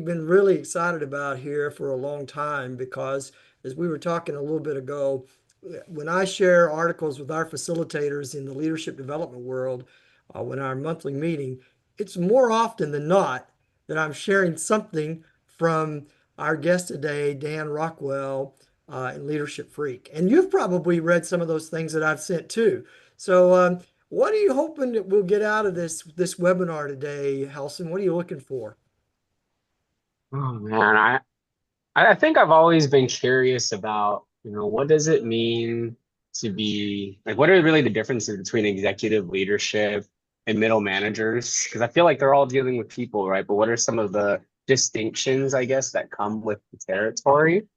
we've been really excited about here for a long time because, as we were talking a little bit ago, when I share articles with our facilitators in the leadership development world, when our monthly meeting, it's more often than not that I'm sharing something from our guest today, Dan Rockwell, in Leadership Freak. And you've probably read some of those things that I've sent too. So, what are you hoping that we'll get out of this webinar today, Halson? What are you looking for? Oh man, I think I've always been curious about, what does it mean to be like, what are really the differences between executive leadership and middle managers? Because I feel like they're all dealing with people, right? But what are some of the distinctions, I guess, that come with the territory?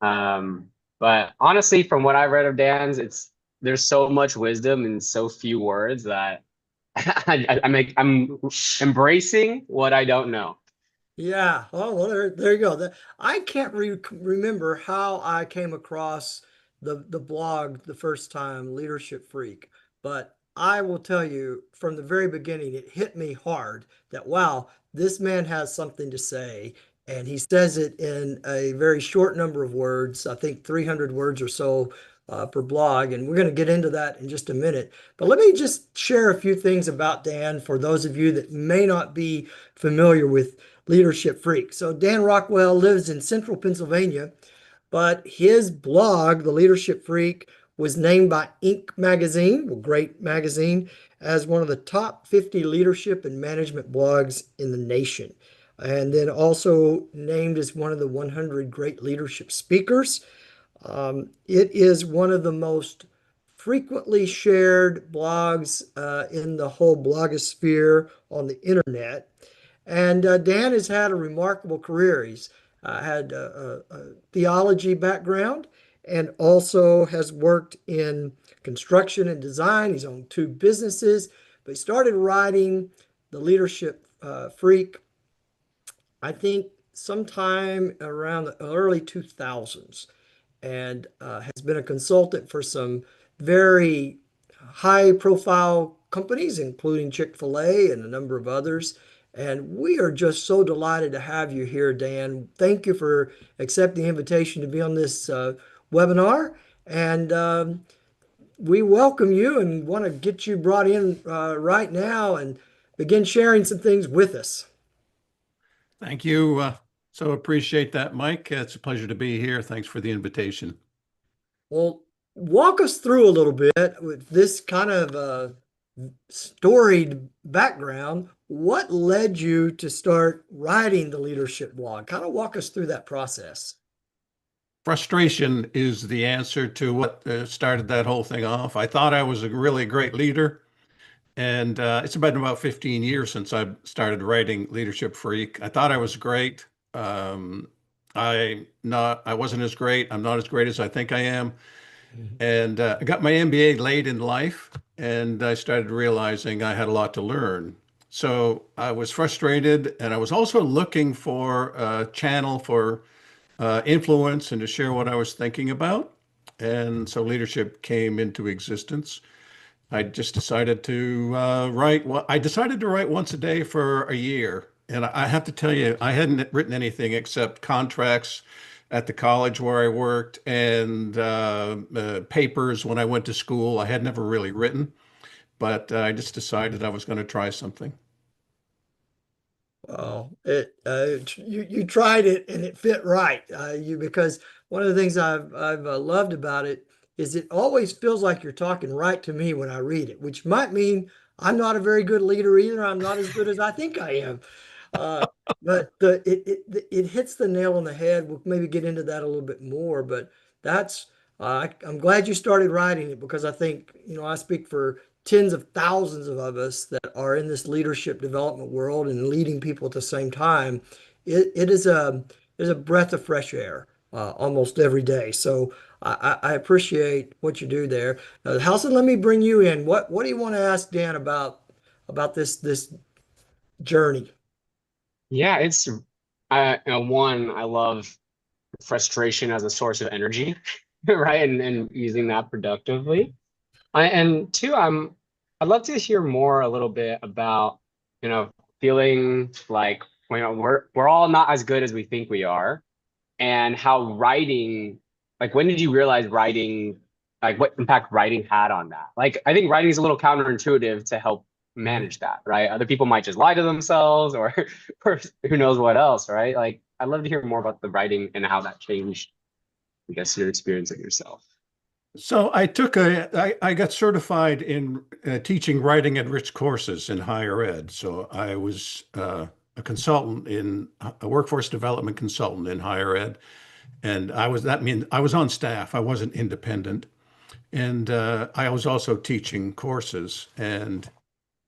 But honestly, from what I read of Dan's, there's so much wisdom in so few words that I'm embracing what I don't know. Yeah. Oh, well, there you go. I can't remember how I came across the blog the first time, Leadership Freak, but I will tell you from the very beginning, it hit me hard that, wow, this man has something to say. And he says it in a very short number of words, I think 300 words or so per blog. And we're going to get into that in just a minute. But let me just share a few things about Dan for those of you that may not be familiar with Leadership Freak. So Dan Rockwell lives in central Pennsylvania, but his blog, The Leadership Freak, was named by Inc. magazine, a great magazine, as one of the top 50 leadership and management blogs in the nation. And then also named as one of the 100 great leadership speakers. It is one of the most frequently shared blogs in the whole blogosphere on the internet. And Dan has had a remarkable career. He's had a theology background and also has worked in construction and design. He's owned two businesses, but he started writing The Leadership Freak, I think, sometime around the early 2000s, and has been a consultant for some very high profile companies, including Chick-fil-A and a number of others. And we are just so delighted to have you here, Dan. Thank you for accepting the invitation to be on this webinar. And we welcome you and want to get you brought in right now and begin sharing some things with us. Thank you. So appreciate that, Mike. It's a pleasure to be here. Thanks for the invitation. Well, walk us through a little bit with this kind of storied background. What led you to start writing the leadership blog? Kind of walk us through that process. Frustration is the answer to what started that whole thing off. I thought I was a really great leader, and it's been about 15 years since I started writing Leadership Freak. I thought I was great. I wasn't as great. I'm not as great as I think I am. Mhm. And I got my MBA late in life, and I started realizing I had a lot to learn. So I was frustrated, and I was also looking for a channel for influence and to share what I was thinking about. And so leadership came into existence. I just decided to write. Well, I decided to write once a day for a year. And I have to tell you, I hadn't written anything except contracts at the college where I worked and papers when I went to school. I had never really written, but I just decided I was going to try something. Well, you tried it and it fit right. You because one of the things I've loved about it is it always feels like you're talking right to me when I read it, which might mean I'm not a very good leader either. I'm not as good as I think I am. Uh, but it hits the nail on the head. We'll maybe get into that a little bit more, but that's I'm glad you started writing it because I think, I speak for tens of thousands of us that are in this leadership development world and leading people at the same time. It is a breath of fresh air almost every day. So I appreciate what you do there. Halson, let me bring you in. What do you want to ask Dan about this journey? Yeah, one, I love frustration as a source of energy, right? And using that productively. And two, I'd love to hear more a little bit about, feeling like we're all not as good as we think we are, and how writing, like when did you realize writing, like what impact writing had on that? Like I think writing is a little counterintuitive to help Mhm. manage that, right? Other people might just lie to themselves or, or who knows what else, right? Like I'd love to hear more about the writing and how that changed, I guess, your experience of yourself. So I got certified in teaching writing enriched courses in higher ed. So I was a consultant a workforce development consultant in higher ed. And that means I was on staff. I wasn't independent. And I was also teaching courses. And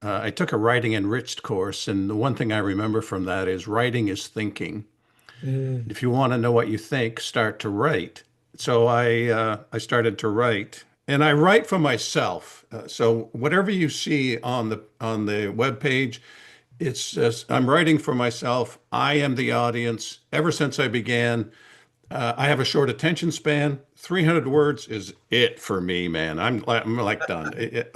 I took a writing enriched course. And the one thing I remember from that is writing is thinking. Mm. If you want to know what you think, start to write. So I started to write, and I write for myself. So whatever you see on the web page, it's just, I'm writing for myself. I am the audience. Ever since I began, I have a short attention span. 300 words is it for me, man. I'm like done. It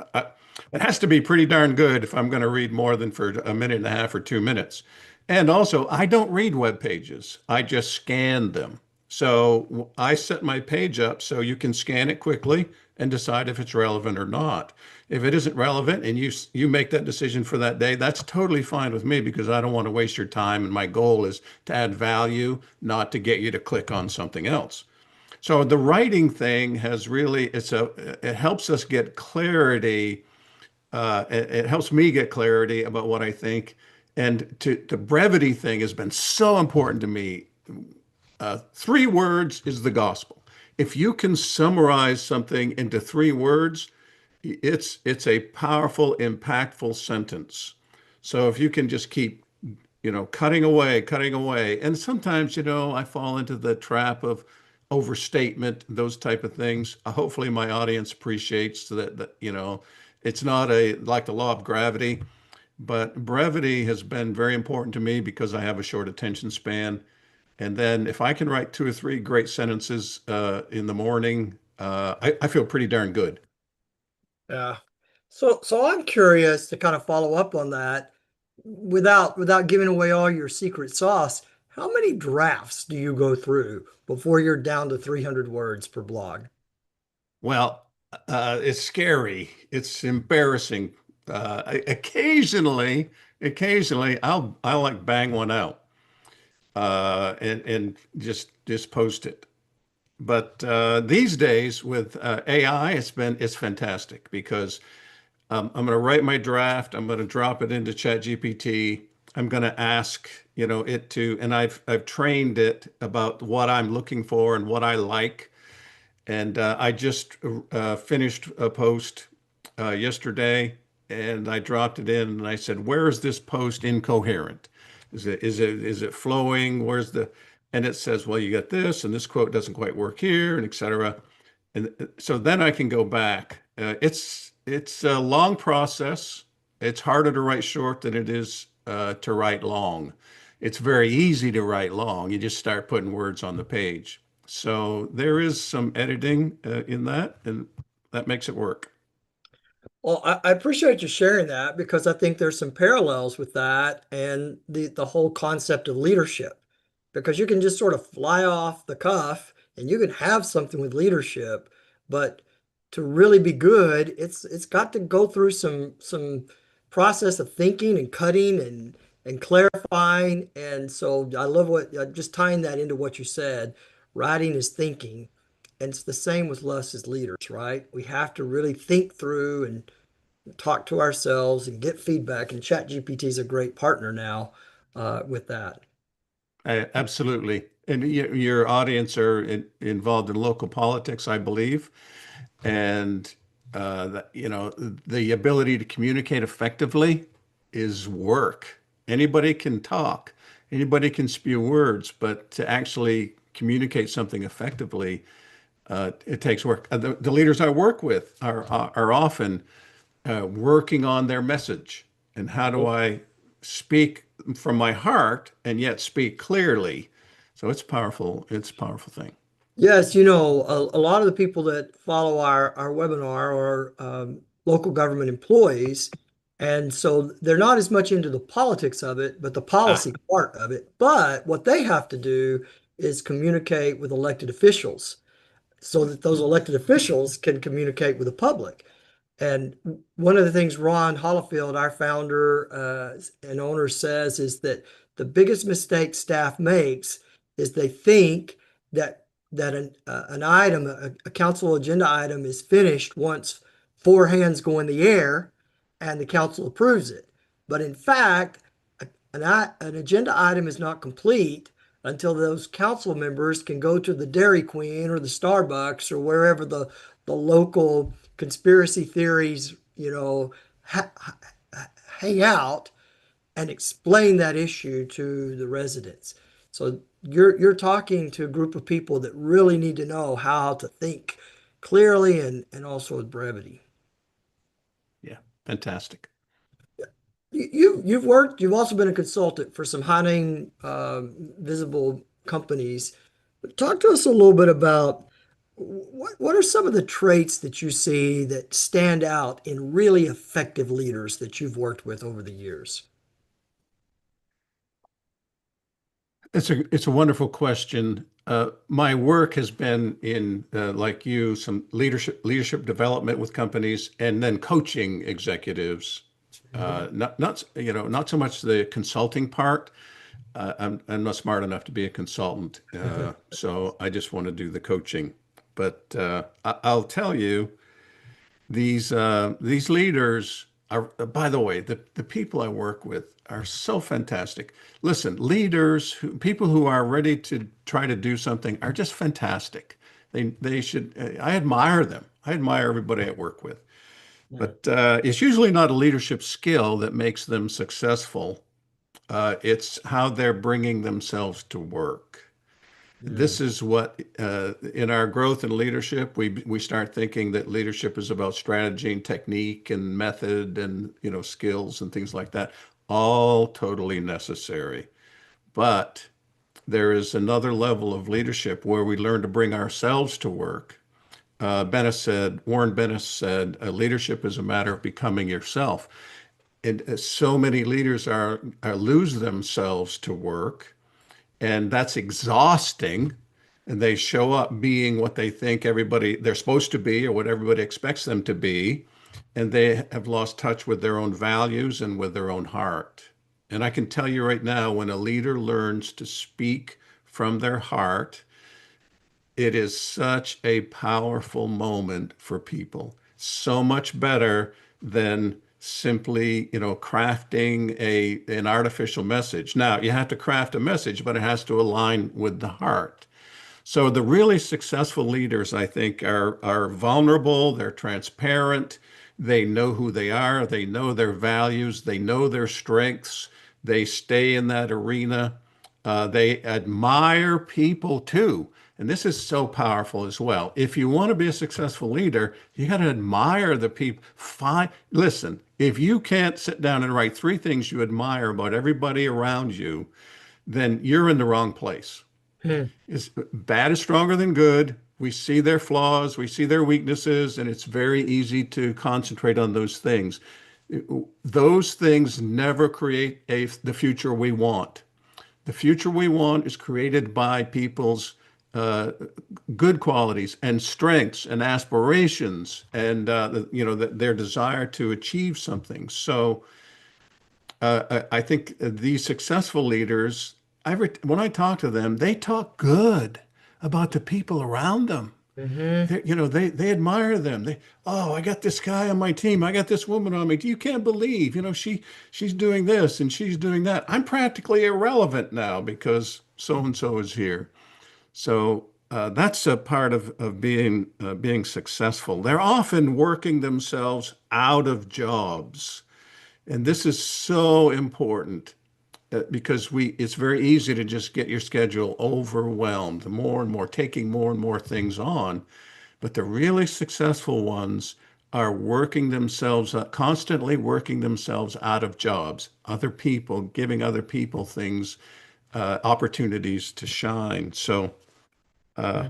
has to be pretty darn good if I'm going to read more than for a minute and a half or 2 minutes. And also, I don't read web pages. I just scan them. So I set my page up so you can scan it quickly and decide if it's relevant or not. If it isn't relevant and you make that decision for that day, that's totally fine with me because I don't want to waste your time. And my goal is to add value, not to get you to click on something else. So the writing thing has really, it helps us get clarity. It helps me get clarity about what I think. And the brevity thing has been so important to me. 3 words is the gospel. If you can summarize something into 3 words, it's a powerful, impactful sentence. So if you can just keep, cutting away, and sometimes, I fall into the trap of overstatement, those type of things. Hopefully, my audience appreciates that, it's not like the law of gravity, but brevity has been very important to me because I have a short attention span. And then if I can write 2 or 3 great sentences in the morning, I feel pretty darn good. Yeah. So I'm curious to kind of follow up on that without giving away all your secret sauce. How many drafts do you go through before you're down to 300 words per blog? Well, it's scary. It's embarrassing. Occasionally, I'll like bang one out and just post it. But these days with AI, it's fantastic because I'm going to write my draft. I'm going to drop it into ChatGPT. I'm going to ask, it to, and I've trained it about what I'm looking for and what I like. And I just finished a post yesterday, and I dropped it in, and I said, "Where is this post incoherent? Is it flowing? Where's the?" And it says, "Well, you got this, and this quote doesn't quite work here, and etc." And so then I can go back. It's a long process. It's harder to write short than it is to write long. It's very easy to write long. You just start putting words on the page. So there is some editing in that, and that makes it work. Well, I appreciate you sharing that because I think there's some parallels with that and the whole concept of leadership. Because you can just sort of fly off the cuff and you can have something with leadership, but to really be good, it's got to go through some process of thinking and cutting and clarifying. And so I love what just tying that into what you said. Writing is thinking. And it's the same with us as leaders, right? We have to really think through and talk to ourselves and get feedback. And ChatGPT is a great partner now with that. Absolutely. And your audience are involved in local politics, I believe, and the ability to communicate effectively is work. Anybody can talk, anybody can spew words, but to actually communicate something effectively, it takes work. The leaders I work with are often working on their message and how do I speak from my heart and yet speak clearly. So it's powerful. It's a powerful thing. Yes, a lot of the people that follow our webinar are local government employees, And so they're not as much into the politics of it, but the Ah, policy part of it. But what they have to do is communicate with elected officials so that those elected officials can communicate with the public. And one of the things Ron Holifield, our founder and owner, says is that the biggest mistake staff makes is they think that an item, a council agenda item, is finished once four hands go in the air and the council approves it. But in fact, an agenda item is not complete until those council members can go to the Dairy Queen or the Starbucks or wherever the local conspiracy theories, ha hang out and explain that issue to the residents. So you're talking to a group of people that really need to know how to think clearly and also with brevity. yeah, fantastic. You've also been a consultant for some high-name visible companies. Talk to us a little bit about what are some of the traits that you see that stand out in really effective leaders that you've worked with over the years? It's a wonderful question. My work has been in, like you, some leadership development with companies, and then coaching executives. Mhm. Not so much the consulting part. I'm not smart enough to be a consultant, so I just want to do the coaching. But I'll tell you, these leaders are, by the way, the people I work with are so fantastic. Listen, people who are ready to try to do something are just fantastic. They should, I admire them. I admire everybody I work with. Yeah. But it's usually not a leadership skill that makes them successful. It's how they're bringing themselves to work. Mm. This is what in our growth and leadership, we start thinking that leadership is about strategy and technique and method and skills and things like that. All totally necessary. But there is another level of leadership where we learn to bring ourselves to work. Warren Bennett said, leadership is a matter of becoming yourself. And so many leaders are lose themselves to work, and that's exhausting. And they show up being what they think they're supposed to be or what everybody expects them to be. And they have lost touch with their own values and with their own heart. And I can tell you right now, when a leader learns to speak from their heart, it is such a powerful moment for people. So much better than simply, crafting an artificial message. Now, you have to craft a message, but it has to align with the heart. So the really successful leaders, I think, are vulnerable, they're transparent, they know who they are, they know their values, they know their strengths, they stay in that arena. They admire people too. And this is so powerful as well. If you want to be a successful leader, you got to admire the people. Listen, if you can't sit down and write three things you admire about everybody around you, then you're in the wrong place. Hmm. Bad is stronger than good. We see their flaws, we see their weaknesses, and it's very easy to concentrate on those things. Those things never create the future we want. The future we want is created by people's uh, good qualities and strengths and aspirations and their desire to achieve something. So I think these successful leaders, when I talk to them, they talk good about the people around them. Hmm. They admire them. Oh, I got this guy on my team. I got this woman on me. You can't believe, she's doing this and she's doing that. I'm practically irrelevant now because so and so is here. So that's a part of being successful. They're often working themselves out of jobs. And this is so important because it's very easy to just get your schedule overwhelmed, more and more, taking more and more things on. But the really successful ones are constantly working themselves out of jobs, other people, giving other people things, opportunities to shine. So, uh,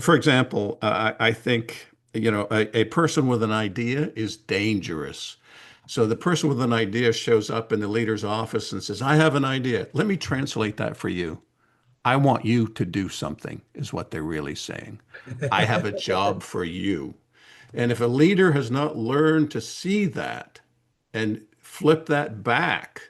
for example, I think, a person with an idea is dangerous. So the person with an idea shows up in the leader's office and says, I have an idea. Let me translate that for you. I want you to do something, is what they're really saying. I have a job for you. And if a leader has not learned to see that and flip that back,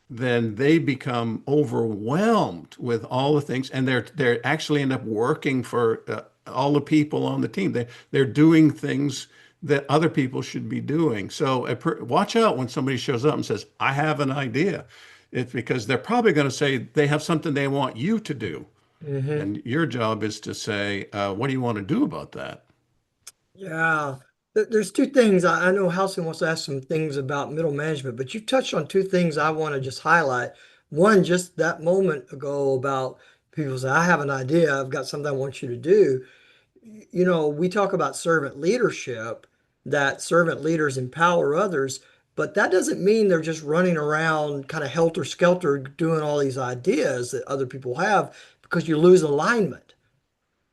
then they become overwhelmed with all the things, and they're actually end up working for all the people on the team. They're doing things that other people should be doing. So watch out when somebody shows up and says, "I have an idea." It's because they're probably going to say they have something they want you to do, Hmm. and your job is to say, "What do you want to do about that?" Yeah. There's two things. I know Halson wants to ask some things about middle management, but you touched on two things I want to just highlight. One, just that moment ago about people say, I have an idea, I've got something I want you to do. You know, we talk about servant leadership, that servant leaders empower others, but that doesn't mean they're just running around kind of helter-skelter doing all these ideas that other people have, because you lose alignment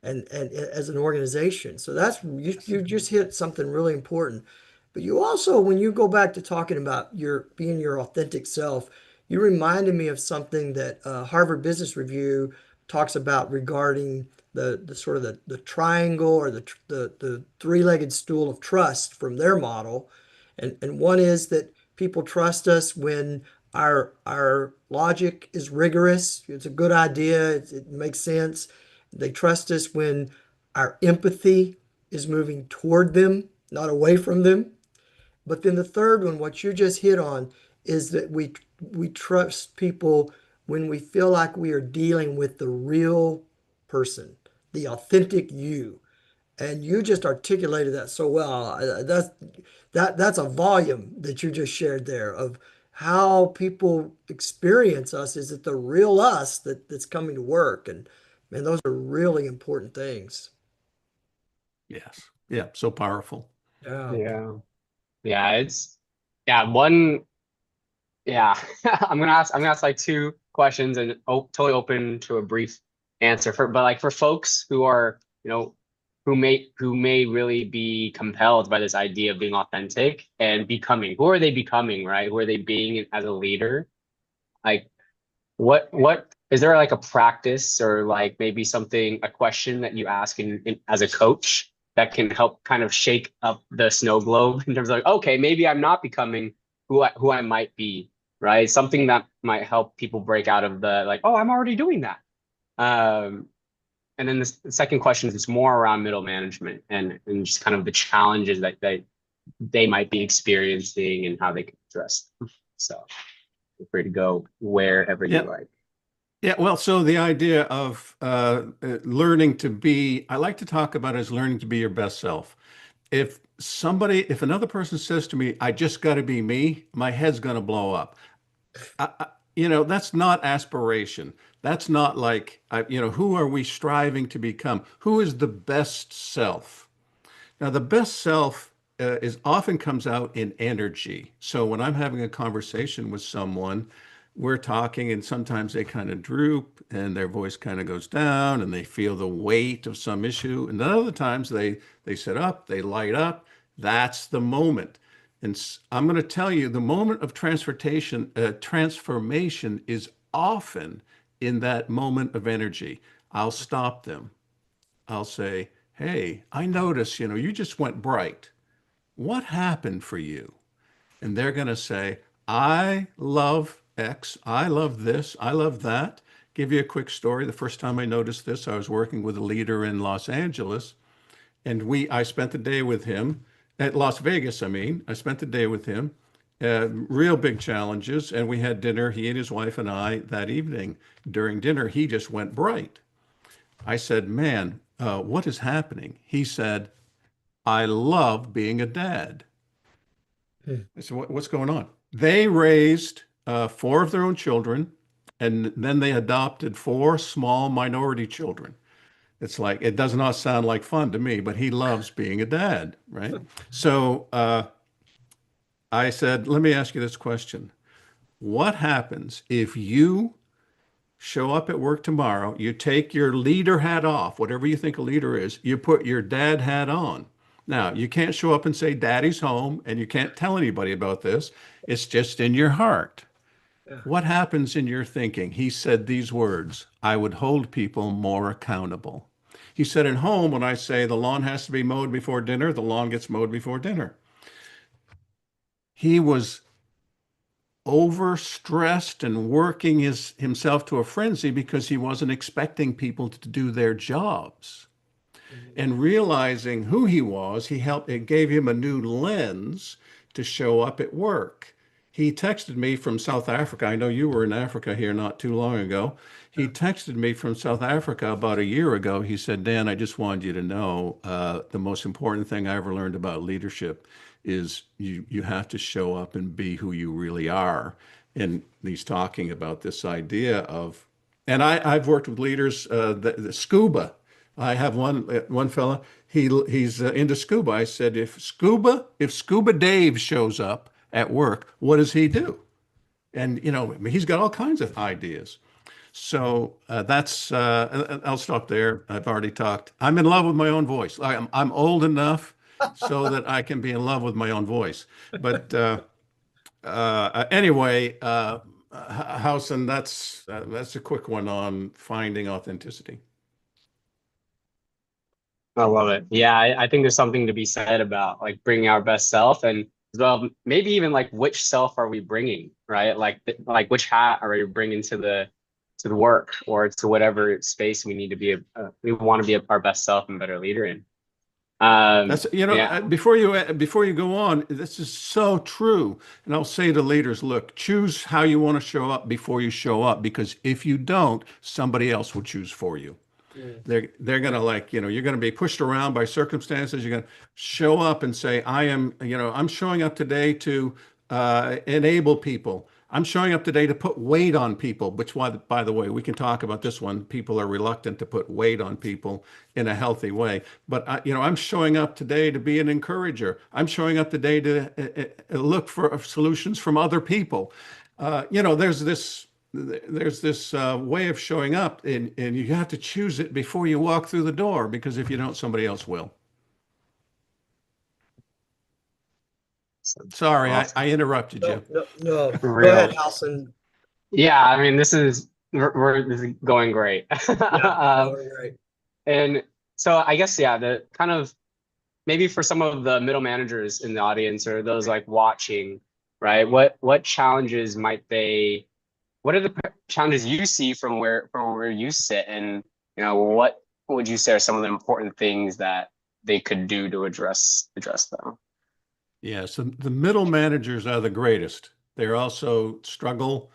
and as an organization. So that's you just hit something really important. But you also, when you go back to talking about your being your authentic self, you reminded me of something that Harvard Business Review talks about regarding the sort of the triangle or the three-legged stool of trust from their model. And one is that people trust us when our logic is rigorous. It's a good idea. It makes sense. They trust us when our empathy is moving toward them, not away from them. But then the third one, what you just hit on, is that we trust people when we feel like we are dealing with the real person, the authentic you. And you just articulated that so well. That's a volume that you just shared there of how people experience us. Is it the real us that's coming to work? And man, those are really important things. Yes. Yeah. So powerful. Yeah. Yeah. Yeah, it's yeah, one yeah. I'm gonna ask like two questions and totally open to a brief answer for but like for folks who are, who may really be compelled by this idea of being authentic and becoming, who are they becoming, right? Who are they being as a leader? Like what is there like a practice or like maybe something, a question that you ask in as a coach that can help kind of shake up the snow globe in terms of like, okay, maybe I'm not becoming who I might be, right? Something that might help people break out of the like, oh, I'm already doing that. Um, and then the second question is more around middle management and just kind of the challenges that they might be experiencing and how they can address them. So feel free to go wherever you Yeah. like. Yeah, well, so the idea of learning to be, I like to talk about it as learning to be your best self. If another person says to me, I just got to be me, my head's going to blow up. That's not aspiration. That's not like, who are we striving to become? Who is the best self? Now, the best self is often comes out in energy. So when I'm having a conversation with someone, we're talking, and sometimes they kind of droop and their voice kind of goes down, and they feel the weight of some issue. And then other times they sit up, they light up. That's the moment. And I'm going to tell you, the moment of transformation is often in that moment of energy. I'll stop them. I'll say, hey, I notice, you just went bright. What happened for you? And they're going to say, I love X. I love this. I love that. Give you a quick story. The first time I noticed this, I was working with a leader in Los Angeles, and I spent the day with him at Las Vegas. I spent the day with him. Real big challenges, and we had dinner. He and his wife and I that evening. During dinner, he just went bright. I said, man, what is happening? He said, I love being a dad. Hmm. I said, what's going on? They raised four of their own children, and then they adopted four small minority children. It's like, it does not sound like fun to me, but he loves being a dad, right? So I said, let me ask you this question. What happens if you show up at work tomorrow, you take your leader hat off, whatever you think a leader is, you put your dad hat on, Now, you can't show up and say, Daddy's home, and you can't tell anybody about this. It's just in your heart. Yeah. What happens in your thinking? He said these words, I would hold people more accountable. He said, at home, when I say the lawn has to be mowed before dinner, the lawn gets mowed before dinner. He was overstressed and working himself to a frenzy because he wasn't expecting people to do their jobs. Mhm. And realizing who he was, it gave him a new lens to show up at work. He texted me from South Africa. I know you were in Africa here not too long ago. He Yeah. texted me from South Africa about a year ago. He said, Dan, I just wanted you to know the most important thing I ever learned about leadership is you have to show up and be who you really are. And he's talking about this idea of, and I've worked with leaders, the scuba. I have one fella. He's into scuba. I said, if Scuba Dave shows up at work, what does he do? And he's got all kinds of ideas. So that's. I'll stop there. I've already talked. I'm in love with my own voice. I'm old enough so that I can be in love with my own voice. But anyway, Housen, that's a quick one on finding authenticity. I love it. Yeah, I think there's something to be said about like bringing our best self, and as well, maybe even like which self are we bringing, right? Like which hat are we bringing to the work or to whatever space we need to be we want to be our best self and better leader in. That's, Yeah, before you go on, this is so true. And I'll say to leaders, look, choose how you want to show up before you show up, because if you don't, somebody else will choose for you. Mm. They're gonna, like, you're gonna be pushed around by circumstances. You're gonna show up and say, I'm showing up today to enable people. I'm showing up today to put weight on people, which, why, by the way, we can talk about this one. People are reluctant to put weight on people in a healthy way. But I'm showing up today to be an encourager. I'm showing up today to look for solutions from other people. There's this way of showing up, and you have to choose it before you walk through the door, because if you don't, somebody else will. so Sorry, awesome. I interrupted No, you. no, no. Go ahead, Real. Halson. Yeah, I mean, this is going great. Yeah, going great. And so I guess, yeah, the kind of maybe for some of the middle managers in the audience or those like watching, right? What challenges what are the challenges you see from where you sit, and what would you say are some of the important things that they could do to address them? Yeah, so the middle managers are the greatest. They also struggle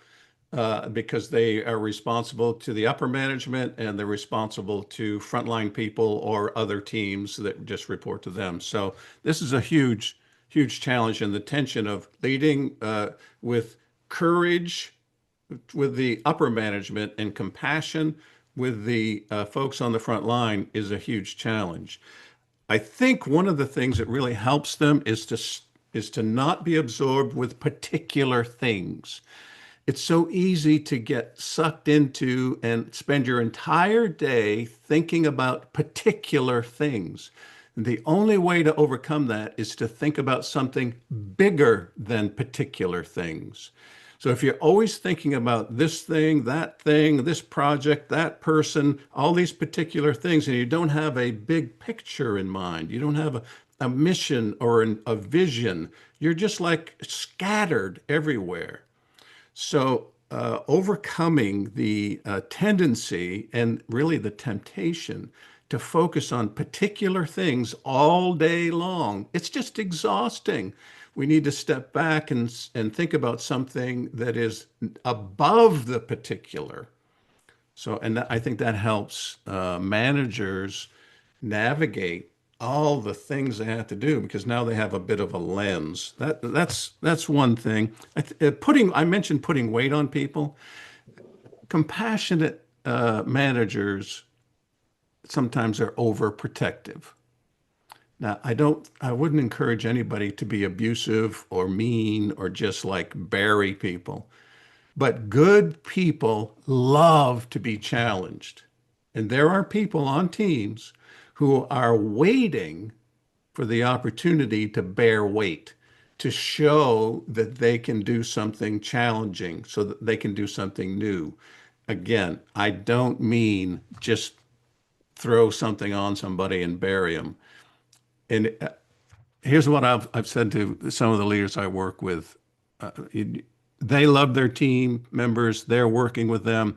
because they are responsible to the upper management, and they're responsible to frontline people or other teams that just report to them. So this is a huge, huge challenge, and the tension of leading with courage with the upper management and compassion with the folks on the front line is a huge challenge. I think one of the things that really helps them is to not be absorbed with particular things. It's so easy to get sucked into and spend your entire day thinking about particular things. And the only way to overcome that is to think about something bigger than particular things. So if you're always thinking about this thing, this project, that person, all these particular things, and you don't have a big picture in mind, you don't have a mission or a vision, you're just like scattered everywhere. So, overcoming the tendency and really the temptation to focus on particular things all day long, it's just exhausting. We need to step back and think about something that is above the particular. So, and I think that helps managers navigate all the things they have to do, because now they have a bit of a lens. That's one thing. I mentioned putting weight on people. Compassionate managers sometimes are overprotective. Now, I wouldn't encourage anybody to be abusive or mean or just like bury people. But good people love to be challenged. And there are people on teams who are waiting for the opportunity to bear weight, to show that they can do something challenging, so that they can do something new. Again, I don't mean just throw something on somebody and bury them. And here's what I've said to some of the leaders I work with. They love their team members. They're working with them.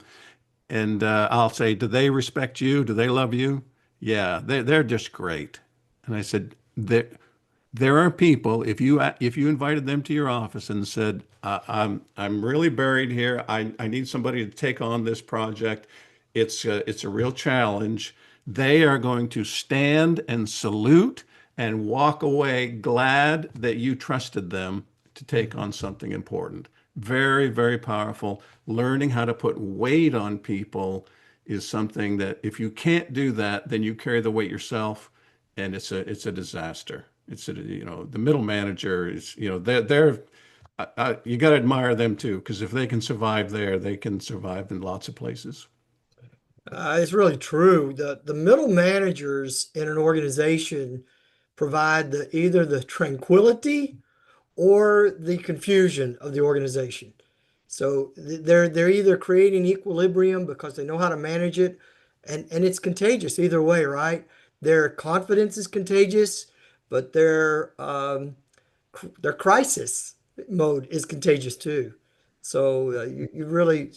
And I'll say, do they respect you? Do they love you? Yeah, they're just great. And I said, there are people, if you invited them to your office and said, I'm really buried here. I need somebody to take on this project. It's a real challenge. They are going to stand and salute and walk away glad that you trusted them to take on something important. Very, very powerful. Learning how to put weight on people is something that if you can't do that, then you carry the weight yourself, and it's a disaster. It's the middle manager is, they're you got to admire them too, because if they can survive there, they can survive in lots of places. It's really true. The middle managers in an organization provide either the tranquility or the confusion of the organization. So they're either creating equilibrium because they know how to manage it, and it's contagious either way, right? Their confidence is contagious, but their crisis mode is contagious too. So you really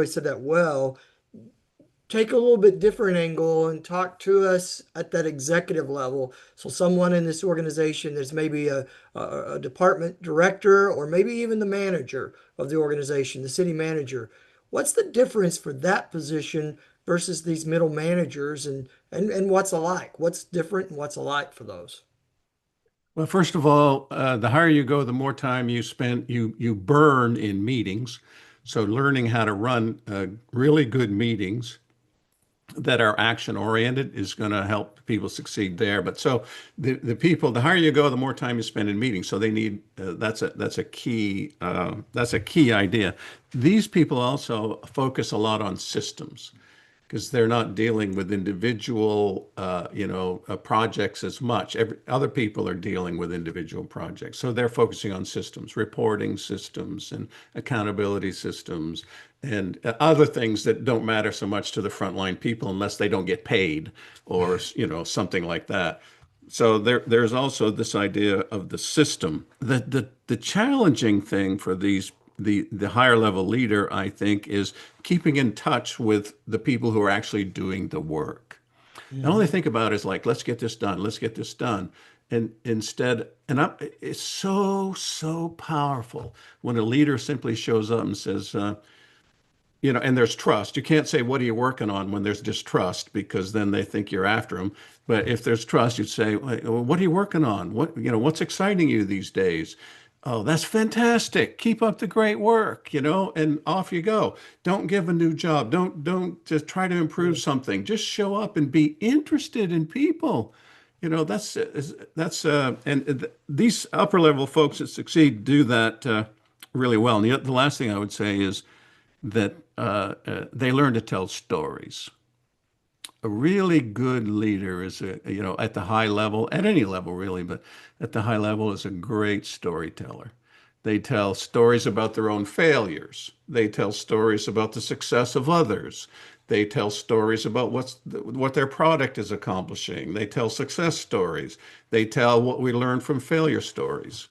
said that well. Take a little bit different angle and talk to us at that executive level. So someone in this organization, there's maybe a department director or maybe even the manager of the organization, the city manager. What's the difference for that position versus these middle managers, and what's alike? What's different and what's alike for those? Well, first of all, the higher you go, the more time you burn in meetings. So learning how to run really good meetings that are action oriented is going to help people succeed there. But so the higher you go, the more time you spend in meetings. So they need that's a key idea. These people also focus a lot on systems, because they're not dealing with individual projects as much. Other people are dealing with individual projects, so they're focusing on systems, reporting systems and accountability systems, and other things that don't matter so much to the frontline people unless they don't get paid, or something like that. So there's also this idea of the system. The challenging thing for the higher level leader, I think, is keeping in touch with the people who are actually doing the work. And all they think about is like, let's get this done, let's get this done. And instead, it's so powerful when a leader simply shows up and says, and there's trust. You can't say, what are you working on, when there's distrust, because then they think you're after them. But if there's trust, you'd say, what are you working on? What's exciting you these days? Oh, that's fantastic. Keep up the great work, and off you go. Don't give a new job. Don't just try to improve something. Just show up and be interested in people. These upper level folks that succeed do that really well. And the last thing I would say is that they learn to tell stories. A really good leader is at the high level, at any level really, but at the high level, is a great storyteller. They tell stories about their own failures. They tell stories about the success of others. They tell stories about what their product is accomplishing. They tell success stories. They tell what we learned from failure stories.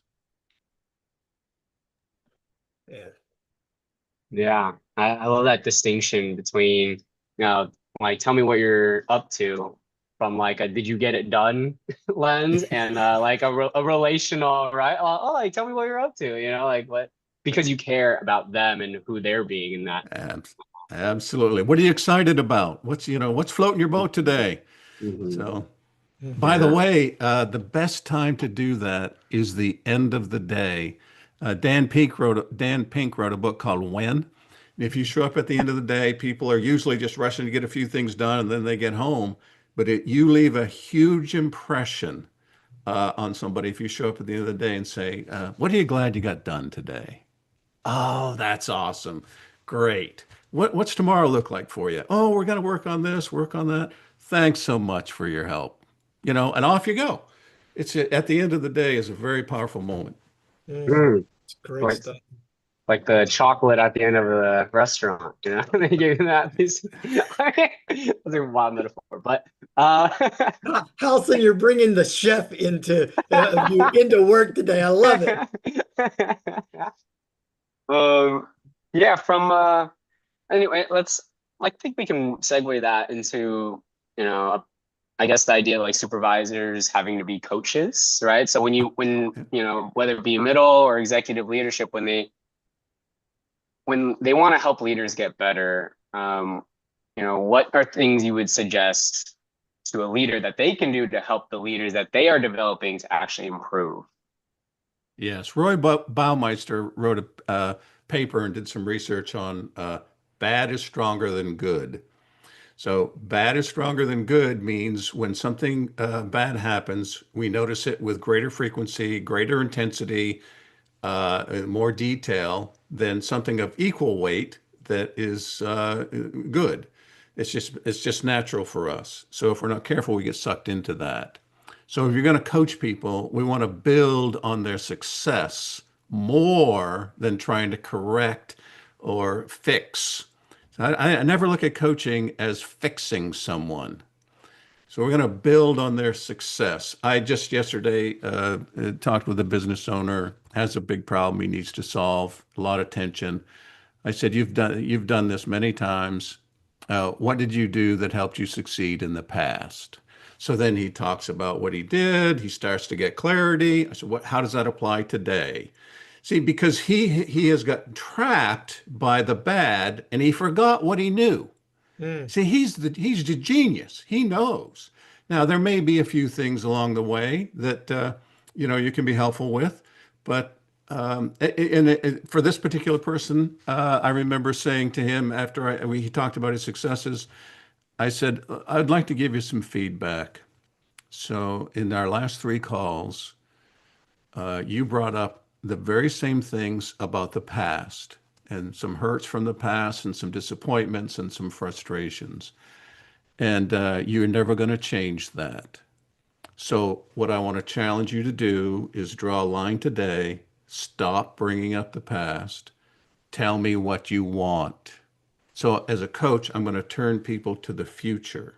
Yeah. Yeah, I love that distinction between, like, tell me what you're up to, from like a did you get it done lens, and like a relational, right? Like, tell me what you're up to, like what, because you care about them and who they're being in that. Ab- Absolutely. What are you excited about? What's floating your boat today? Mhm. So, by the Yeah. way, the best time to do that is the end of the day. Dan Pink wrote a book called When. And if you show up at the end of the day, people are usually just rushing to get a few things done and then they get home. But you leave a huge impression on somebody if you show up at the end of the day and say, "What are you glad you got done today?" Oh, that's awesome. Great. What's tomorrow look like for you? Oh, we're going to work on this, work on that. Thanks so much for your help. And off you go. it's at the end of the day is a very powerful moment. Mm, It's great like stuff. like the chocolate at the end of the restaurant, you know, they give you that piece. That's a wild metaphor, but Halson, you're bringing the chef into work today. I love it. yeah, from anyway, let's I think we can segue that into, you know, I guess the idea of like supervisors having to be coaches, right? So when you know, whether it be middle or executive leadership, when they want to help leaders get better, you know, what are things you would suggest to a leader that they can do to help the leaders that they are developing to actually improve? Yes, Roy Baumeister wrote a paper and did some research on bad is stronger than good. So bad is stronger than good means when something bad happens, we notice it with greater frequency, greater intensity, more detail than something of equal weight that is good. It's just natural for us. So if we're not careful, we get sucked into that. So if you're going to coach people, we want to build on their success more than trying to correct or fix. So I never look at coaching as fixing someone. So we're going to build on their success. I just yesterday talked with a business owner, has a big problem he needs to solve, a lot of tension. I said, you've done this many times. What did you do that helped you succeed in the past? So then he talks about what he did. He starts to get clarity. I said, how does that apply today? See, because he has got trapped by the bad and he forgot what he knew. Mm. See, he's the genius. He knows. Now there may be a few things along the way that you can be helpful with, but for this particular person, I remember saying to him after he talked about his successes, I said, I'd like to give you some feedback. So in our last three calls, you brought up the very same things about the past and some hurts from the past and some disappointments and some frustrations. And you're never going to change that. So what I want to challenge you to do is draw a line today, stop bringing up the past, tell me what you want. So as a coach, I'm going to turn people to the future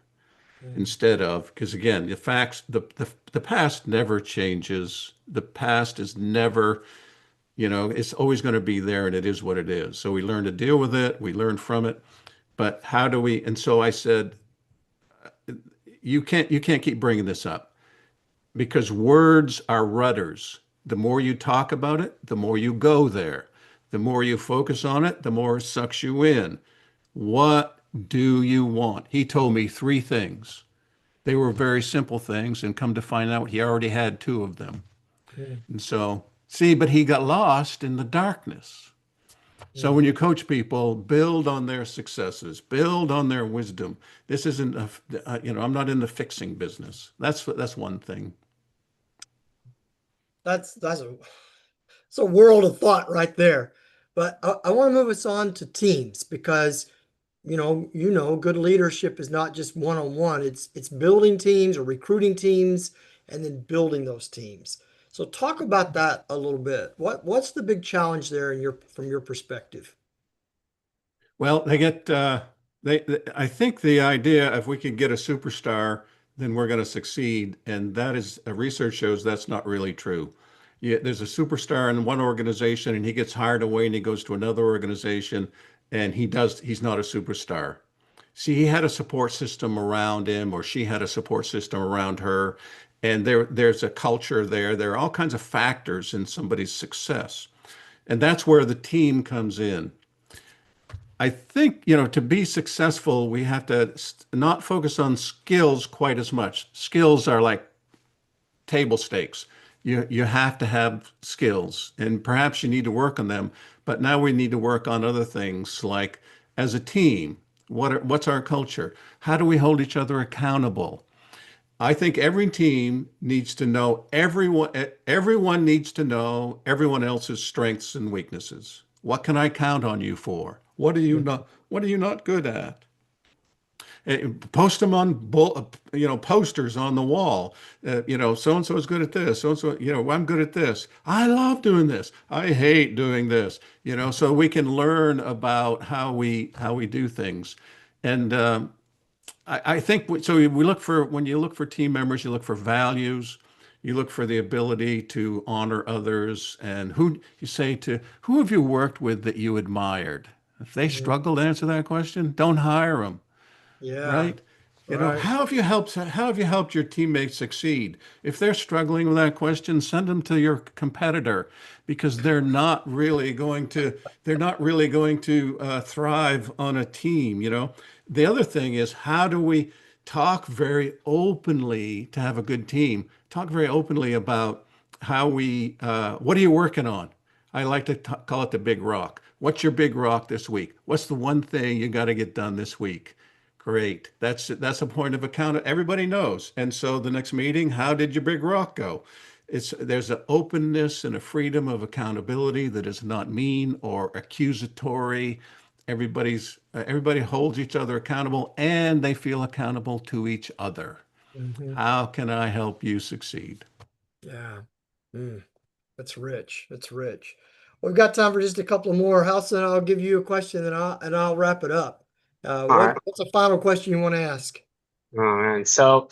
Mm. instead of, because again, the past never changes. The past is never, it's always going to be there and it is what it is. So we learn to deal with it, we learn from it. But how do we, and so I said, you can't keep bringing this up because words are rudders. The more you talk about it, the more you go there. The more you focus on it, the more it sucks you in. What do you want? He told me three things. They were very simple things, and come to find out, he already had two of them. Mm. And so, see, but he got lost in the darkness. So when Mm. you coach people, build on their successes, build on their wisdom. This isn't I'm not in the fixing business. That's one thing. That's a world of thought right there. But I want to move us on to teams because good leadership is not just one-on-one. It's building teams or recruiting teams and then building those teams. So talk about that a little bit. What's the big challenge there from your perspective? Well, I think the idea if we could get a superstar, then we're going to succeed, and that is research shows that's not really true. Yeah, there's a superstar in one organization, and he gets hired away, and he goes to another organization, and he's not a superstar. See, he had a support system around him, or she had a support system around her, and there's a culture there. There are all kinds of factors in somebody's success, and that's where the team comes in. I think, to be successful, we have to not focus on skills quite as much. Skills are like table stakes. You have to have skills, and perhaps you need to work on them. But now we need to work on other things like as a team, what's our culture? How do we hold each other accountable? I think every team needs to know everyone needs to know everyone else's strengths and weaknesses. What can I count on you for? What are you not good at? Post them on posters on the wall. So and so is good at this. So and so, I'm good at this. I love doing this. I hate doing this. So we can learn about how we do things. And I think so. We look for when you look for team members, you look for values, you look for the ability to honor others, and who have you worked with that you admired? If they Mhm. struggle to answer that question, don't hire them, Yeah, right? right. How have you helped your teammates succeed? If they're struggling with that question, send them to your competitor because they're not really going to thrive on a team. The other thing is, how do we talk very openly to have a good team? Talk very openly about what are you working on? I like to call it the big rock. What's your big rock this week? What's the one thing you got to get done this week? Great. That's a point of account. Everybody knows. And so the next meeting, how did your big rock go? There's an openness and a freedom of accountability that is not mean or accusatory. Everybody holds each other accountable and they feel accountable to each other. Hmm. How can I help you succeed? Yeah. Mm, that's rich. That's rich. We've got time for just a couple more. Halson, I'll give you a question and I'll wrap it up. All right. What's the final question you want to ask? Oh man. So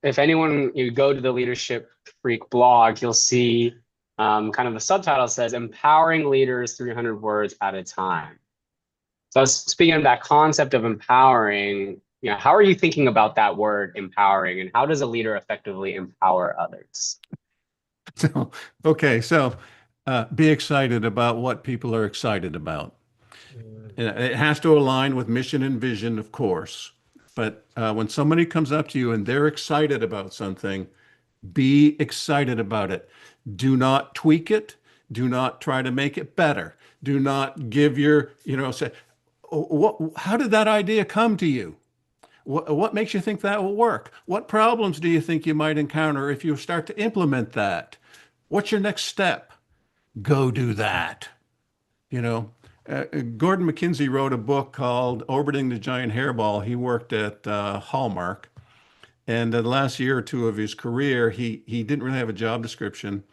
if anyone you go to the Leadership Freak blog, you'll see kind of the subtitle says empowering leaders 300 words at a time. So I was speaking of that concept of empowering, how are you thinking about that word empowering and how does a leader effectively empower others? So, okay, so be excited about what people are excited about. Mm, It has to align with mission and vision, of course. But when somebody comes up to you and they're excited about something, be excited about it. Do not tweak it. Do not try to make it better. Do not say, how did that idea come to you? What makes you think that will work? What problems do you think you might encounter if you start to implement that? What's your next step? Go do that. You know, Gordon McKenzie wrote a book called Orbiting the Giant Hairball. He worked at Hallmark. And the last year or two of his career, he didn't really have a job description,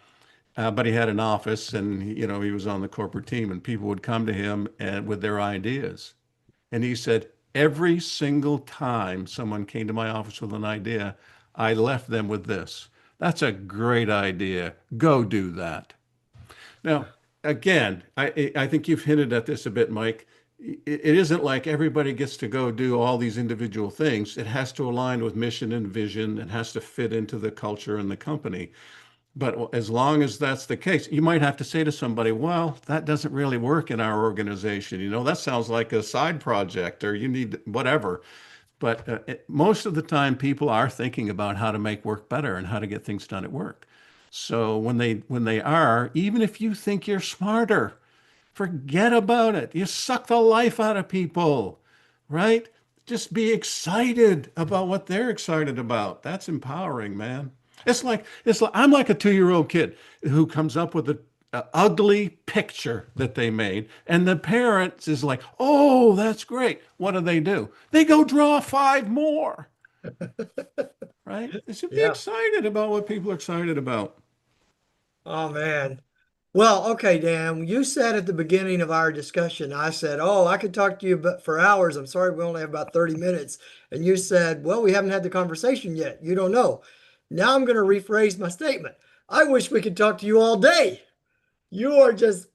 but he had an office and, he was on the corporate team and people would come to him and with their ideas. And he said, every single time someone came to my office with an idea, I left them with this. That's a great idea. Go do that. Now, again, I think you've hinted at this a bit, Mike. It isn't like everybody gets to go do all these individual things. It has to align with mission and vision. It has to fit into the culture and the company. But as long as that's the case, you might have to say to somebody, well, that doesn't really work in our organization. That sounds like a side project or you need whatever. But most of the time, people are thinking about how to make work better and how to get things done at work. So when they are, even if you think you're smarter, forget about it. You suck the life out of people, right? Just be excited about what they're excited about. That's empowering, man. It's like I'm like a 2-year-old kid who comes up with a ugly picture that they made, and the parents is like, "Oh, that's great." What do? They go draw 5 more, right? They should be yeah. excited about what people are excited about. Oh man. Well, okay, Dan, you said at the beginning of our discussion, I said, "Oh, I could talk to you but for hours. I'm sorry, we only have about 30 minutes." And you said, "Well, we haven't had the conversation yet. You don't know." Now I'm going to rephrase my statement. I wish we could talk to you all day. You are just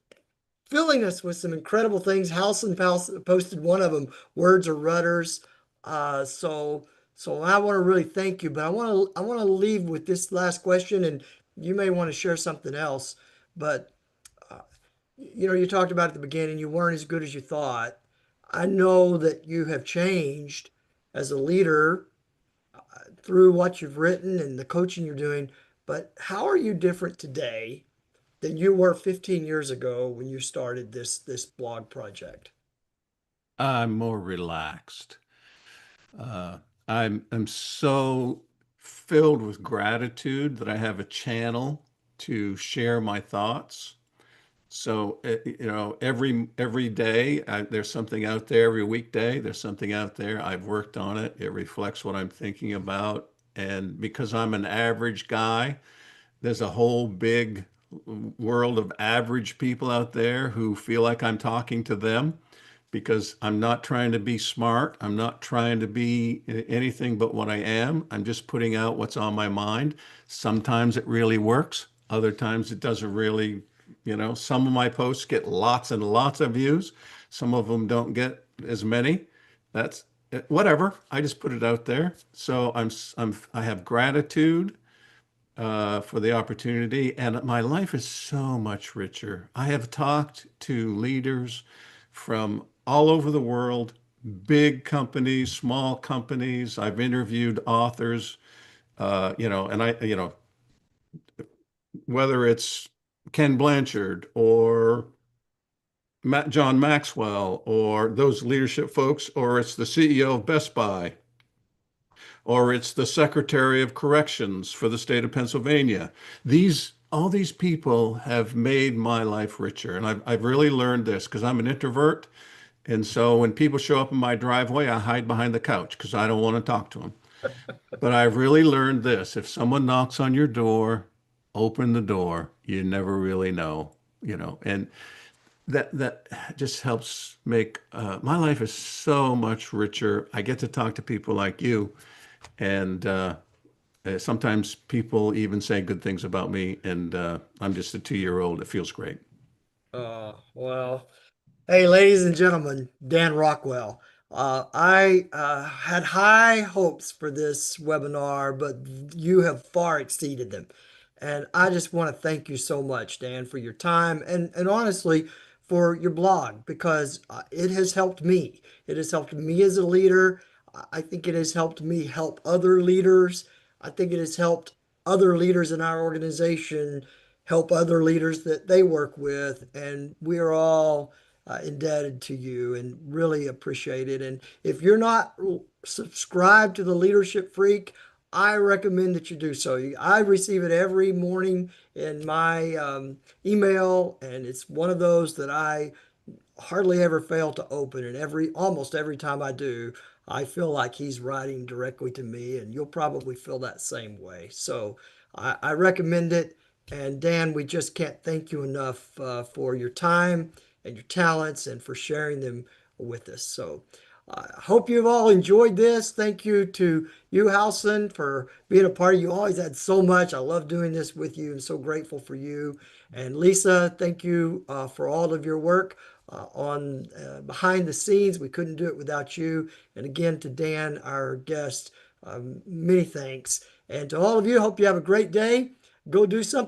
filling us with some incredible things. House and Pals posted one of them, words are rudders. So I want to really thank you, but I want to leave with this last question, and you may want to share something else. But uh, you talked about at the beginning you weren't as good as you thought. I know that you have changed as a leader through what you've written and the coaching you're doing. But how are you different today than you were 15 years ago when you started this blog project? I'm more relaxed. Uh, I'm so filled with gratitude that I have a channel to share my thoughts. So, every day there's something out there. Every weekday there's something out there. I've worked on it. It reflects what I'm thinking about. And because I'm an average guy, there's a whole big world of average people out there who feel like I'm talking to them because I'm not trying to be smart. I'm not trying to be anything but what I am. I'm just putting out what's on my mind. Sometimes it really works. Other times it doesn't really, some of my posts get lots and lots of views. Some of them don't get as many. That's whatever. I just put it out there. So I have gratitude for the opportunity, and my life is so much richer. I have talked to leaders from all over the world, big companies, small companies. I've interviewed authors, and whether it's Ken Blanchard or John Maxwell or those leadership folks, or it's the CEO of Best Buy, or it's the Secretary of Corrections for the state of Pennsylvania. All these people have made my life richer. And I've really learned this because I'm an introvert. And so when people show up in my driveway, I hide behind the couch because I don't want to talk to them. But I've really learned this. If someone knocks on your door, open the door. You never really know, and that just helps make my life is so much richer. I get to talk to people like you, and sometimes people even say good things about me, and I'm just a 2-year-old. It feels great. Well, hey, ladies and gentlemen, Dan Rockwell. I had high hopes for this webinar, but you have far exceeded them. And I just want to thank you so much, Dan, for your time and honestly for your blog because it has helped me. It has helped me as a leader. I think it has helped me help other leaders. I think it has helped other leaders in our organization help other leaders that they work with. And we are all indebted to you and really appreciate it. And if you're not subscribed to the Leadership Freak, I recommend that you do so. I receive it every morning in my email, and it's one of those that I hardly ever fail to open. And almost every time I do, I feel like he's writing directly to me, and you'll probably feel that same way. So I recommend it. And Dan, we just can't thank you enough for your time and your talents and for sharing them with us. So I hope you've all enjoyed this. Thank you to you, Halson, for being a part of. You always had so much. I love doing this with you and so grateful for you. And Lisa, thank you for all of your work on behind the scenes. We couldn't do it without you. And again, to Dan, our guest, many thanks. And to all of you, hope you have a great day. Go do something.